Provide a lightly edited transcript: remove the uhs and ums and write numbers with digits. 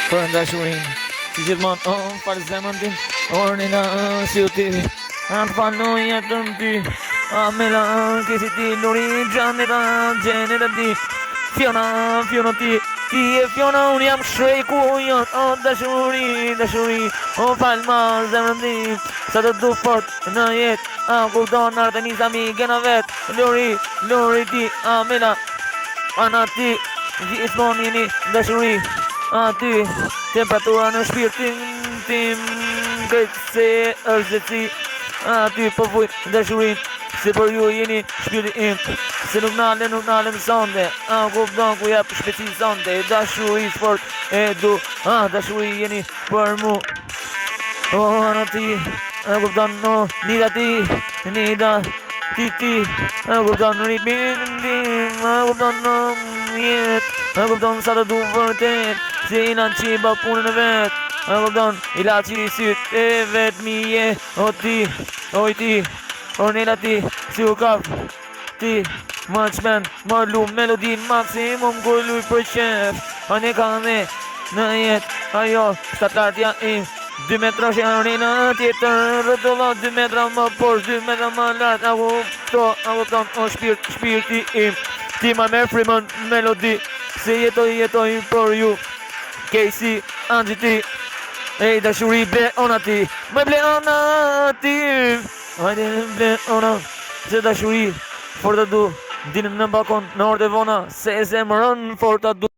për dashurin. Si gjithmonë, falë zemën tim, ornina si u ti, anë faloj jetën ty, Amela, che si ti, Lori, Gianneta, Geneta ti, Fiona ti, ti e Fiona, unë jam shreku, dashuri, falma zemën tim, sa të du fort në jetë, kupton Artemisa mi gena vetë, Lori ti, Amela, Ana ti, gjithmonë jeni dashuri, aty, temperatura në shpirtin tim, këtë se është zëtësi, aty po vuj dashurin, se për ju jeni shpirti im, se nuk nalem sonde, kupton ku jep shpeci sonde, dashuri sport e du, dashuri jeni për mu, ana ti, kupton nida ti, ti, kupton ripin tim, kupton jetë, kupton sa të du vërtet, se jina qiba punën e vetë, kupton ilaci syt e vetë mi je, o ti, Ornella ti, si u kap, ti, më qmen, më lu melodin maksimum kur luj për qef, ane ka me në jet, ajo, shtatartja im, 2 metra që Ornella tjetër, rëtullo 2 metra më poshtë, 2 metra më lartë, a kupton, o shpirti im, ti ma me frimën melodi, se jetoj për ju, Casey, Angie ti, ej dashuri ble ona ti, me ble ona ti, hajde ble ona, se dashuri, for të du, dinë në balkon, në orë të vona, se zemërën, for të du.